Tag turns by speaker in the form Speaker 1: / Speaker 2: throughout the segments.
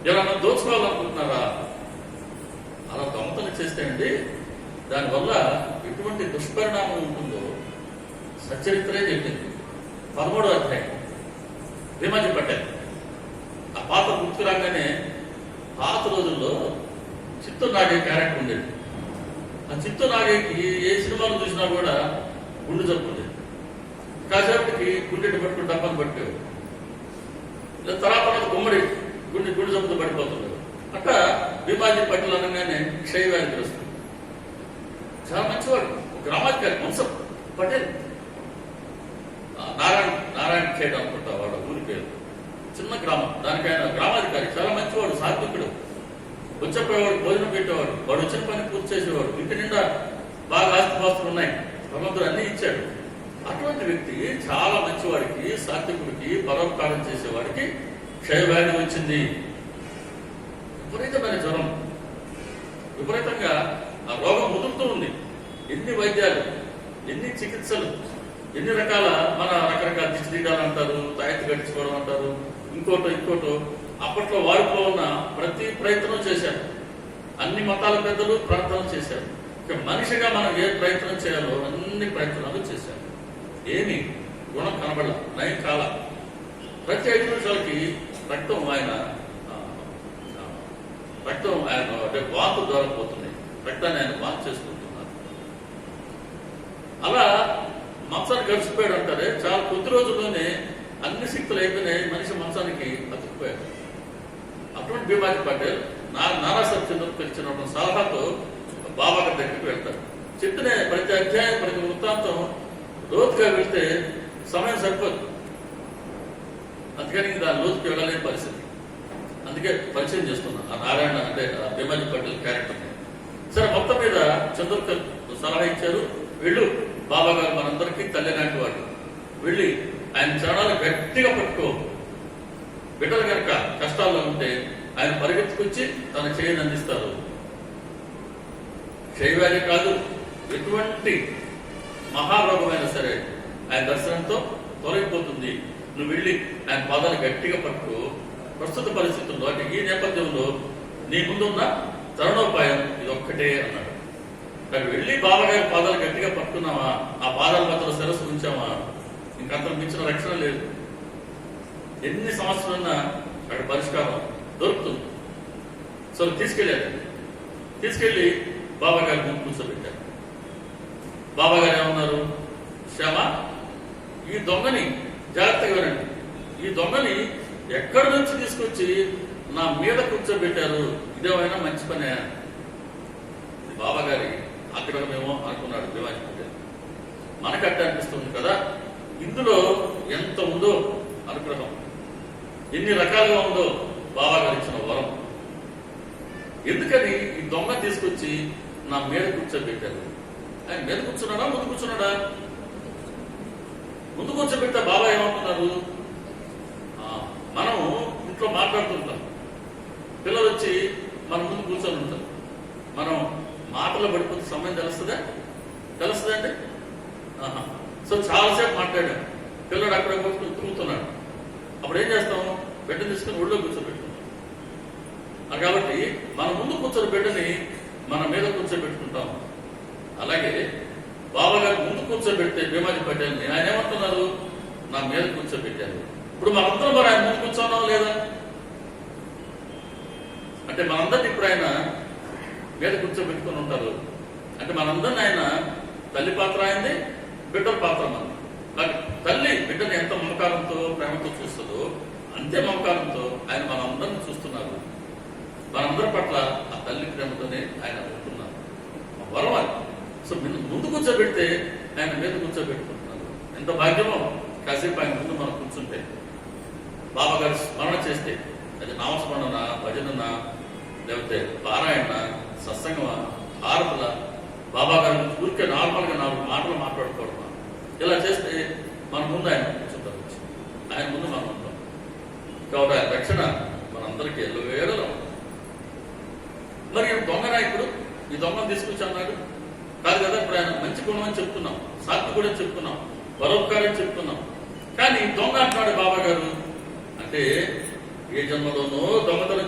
Speaker 1: ఏమన్నా దోచుకోవాలనుకుంటున్నారా? అలా దొంగతనం చేస్తే అండి దానివల్ల ఎటువంటి దుష్పరిణామం ఉంటుందో సచరిత్రే చెప్పింది. 13వ అధ్యాయం భీమాజీ పటేల్. ఆ పాత గుర్తు రాగానే పాత రోజుల్లో చిత్తూరు నాగే క్యారెక్టర్ ఉండేది. ఆ చిత్తూరు నాగేకి ఏ సినిమాలు చూసినా కూడా గుండు జబ్బు ఉండేది. కాసేపటికి గుండెటి పట్టుకుని డబ్బాను పట్టేవాడు. తర్వాత గుమ్మడి గుండె జబ్బుతో పడిపోతున్నాడు. అట్లా భీమాజీ పటేల్ అనగానే క్షయవ్యాధి వస్తుంది. చాలా మంచివాడు, గ్రామాధికారి వంశం పటేల్. నారాయణ ఖేడ్ అనుకుంటా వాడు ఊరి పేరు. చిన్న గ్రామం, దానికి ఆయన గ్రామాధికారి. చాలా మంచివాడు, సాత్వికుడు. వచ్చేపోయేవాడు, భోజనం పెట్టేవాడు, వాడు వచ్చిన పని పూర్తి చేసేవాడు. ఇంటి నిండా బాగా ఆస్తిపాస్తులు ఉన్నాయి, భగవంతుడు అన్ని ఇచ్చాడు. అటువంటి వ్యక్తి చాలా మంచివాడికి, సాత్వికుడికి, పరోపకారం చేసేవాడికి క్షయవ్యాధి వచ్చింది. విపరీతమైన జ్వరం, విపరీతంగా ఆ రోగం ముదురుతూ ఉంది. ఎన్ని వైద్యాలు, ఎన్ని చికిత్సలు, ఎన్ని రకాల మన రకరకాల దిష్టిదీడాలు అంటారు, తాయెత్తు గట్టించుకోవడం అంటారు, ఇంకోటో అప్పట్లో వారిలో ఉన్న ప్రతి ప్రయత్నం చేశారు. అన్ని మతాల పెద్దలు ప్రార్థనలు చేశారు. ఇక మనిషిగా మనం ఏ ప్రయత్నం చేయాలో అన్ని ప్రయత్నాలు చేశారు. ఏమి గుణం కనబడాల, నయం కాల. ప్రతి 5 నిమిషాలకి రక్తం ఆయన అంటే వాంతు ద్వారా పోతున్నాయి. రక్తాన్ని ఆయన వాంతి చేసుకుంటున్నారు. అలా మంచానికి గడిచిపోయాడు అంటారే, చాలా కొద్ది రోజుల్లోనే అన్ని శక్తులు అయిపోయినాయి. మనిషి మంచానికి అతుక్కుపోయాడు. అటువంటి భీమాజీ పటేల్ నానాసాహెబ్ చంద్రకర్ ఇచ్చినటువంటి సలహాతో బాబా గారి దగ్గరికి వెళ్తారు. చెప్పిన ప్రతి అధ్యాయం, ప్రతి వృత్తాంతం లోతుగా వెళ్తే సమయం సరిపోదు. అందుకని దాని లోతుకి వెళ్ళలేని పరిస్థితి. అందుకే పరిచయం చేస్తున్నా ఆ నారాయణ అంటే భీమాజీ పటేల్ క్యారెక్టర్. సరే, మొత్తం మీద చంద్రకర్ సలహా ఇచ్చారు. వెళ్ళు, బాబా గారు మనందరికీ తల్లి లాంటి వాడు, వెళ్ళి ఆయన చరణాలు గట్టిగా పట్టుకో. బిడ్డలు కనుక కష్టాల్లో ఉంటే ఆయన పరిగెత్తుకొచ్చి తన చేయిని అందిస్తారు. క్షయవ్యాధి కాదు, ఎటువంటి మహారోగమైనా సరే ఆయన దర్శనంతో తొలగిపోతుంది. నువ్వు వెళ్ళి ఆయన పాదాలు గట్టిగా పట్టుకో. ప్రస్తుత పరిస్థితుల్లో అంటే ఈ నేపథ్యంలో నీ ముందున్న తరుణోపాయం ఇది ఒక్కటే అన్నాడు. అక్కడ వెళ్ళి బాబాగారి పాదాలు గట్టిగా పట్టుకున్నావా, ఆ పాదాల మధ్యలో శిరస్సు ఉంచామా, ఇంకంతకు మించిన రక్షణ లేదు. ఎన్ని సంవత్సరాలున్నా అక్కడ పరిష్కారం దొరుకుతుంది. సో తీసుకెళ్లి బాబాగారి ముందు కూర్చోబెట్టారు. బాబాగారు ఏమన్నారు? శ్యామ, ఈ దొంగని జాగ్రత్తగా వినండి. ఈ దొంగని ఎక్కడి నుంచి తీసుకొచ్చి నా మీద కూర్చోబెట్టారు, ఇదేమైనా మంచి పనే? బాబాగారి ఆగ్రహమేమో అనుకున్నాడు భీమాజీ పటేల్. మనకట్టే అనిపిస్తుంది కదా. ఇందులో ఎంత ఉందో అనుగ్రహం, ఎన్ని రకాలుగా ఉందో బాబాగారు ఇచ్చిన వరం. ఎందుకని ఈ దొంగ తీసుకొచ్చి నా మీద కూర్చోబెట్టారు? ఆయన మీద కూర్చున్నాడా, ముందు కూర్చున్నాడా? ముందు కూర్చోబెట్టా. బాబా ఏమంటున్నారు? మనం ఇంట్లో మాట్లాడుతుంటాం, పిల్లలు వచ్చి మన ముందు కూర్చొని ఉంటాం. మనం మాటలు పడిపోతే సమయం తెలుస్తుందండి. సో చాలాసేపు మాట్లాడాం, పిల్లడు అక్కడ కూర్చొని తిరుగుతున్నాడు. అప్పుడు ఏం చేస్తాం? బిడ్డను తీసుకుని ఒళ్ళో కూర్చోబెట్టుకుంటాం. కాబట్టి మన ముందు కూర్చొని బిడ్డని మన మీద కూర్చోబెట్టుకుంటాం. అలాగే బాబాగారు ముందు కూర్చోబెడితే భీమాజీ పటేల్ని ఆయన ఏమంటున్నారు? నా మీద కూర్చోబెట్టారు. ఇప్పుడు మనందరం మరి ఆయన ముందు కూర్చోన్నాం లేదా? అంటే మనందరినీ ఇప్పుడు ఆయన మీద కూర్చోబెట్టుకుని ఉంటారు. అంటే మనందరినీ ఆయన తల్లి పాత్ర అయింది, బిడ్డల పాత్ర మంది. తల్లి బిడ్డని ఎంత మమకారంతో ప్రేమతో చూస్తుందో అంతే మమకారంతో ఆయన మనందరినీ చూస్తున్నారు. మనందరి పట్ల ఆ తల్లి ప్రేమతోనే ఆయన ఉంటున్నారు. వరం అది. సో ముందు కూర్చోబెడితే ఆయన మీద కూర్చోబెట్టుకుంటున్నారు. ఎంత భాగ్యమో. కాసేపు ఆయన ముందు మనం కూర్చుంటే, బాబా గారి స్మరణ చేస్తే, అది నామస్మరణ, భజన, లేకపోతే పారాయణ, సత్సంగమ, హారతుల, బాబా గారి ఊరికే నార్మల్గా 4 మాటలు మాట్లాడుకోవడం, ఇలా చేస్తే మన ముందు ఆయన కూర్చుంటారు. ఆయన ముందు మనం ఉంటాం. కాబట్టి ఆయన రక్షణ మనందరికీ ఎల్లవేళలో. మరి దొంగ నాయకుడు ఈ దొంగను తీసుకొచ్చి అన్నాడు కాదు కదా. ఇప్పుడు ఆయన మంచి గుణం అని చెప్తున్నాం, సాత్వికుడు అని చెప్తున్నాం, పరోపకారం చెప్తున్నాం. కానీ దొంగ అంటున్నాడు బాబా గారు. అంటే ఏ జన్మలోనో దొంగతనం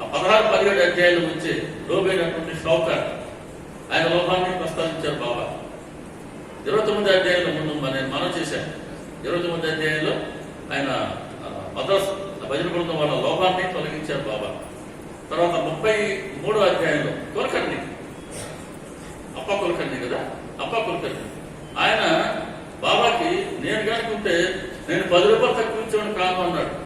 Speaker 1: ఆ 16-17 అధ్యాయుల గురించి లోబైనటువంటి షౌకర్ ఆయన లోపాన్ని ప్రస్తావించారు బాబా. 29 అధ్యాయంలో ముందు నేను మనం చేశాను. 29 అధ్యాయంలో ఆయన మద్రాస్ భజన బృందం వాళ్ళ లోపాన్ని తొలగించారు బాబా. తర్వాత 30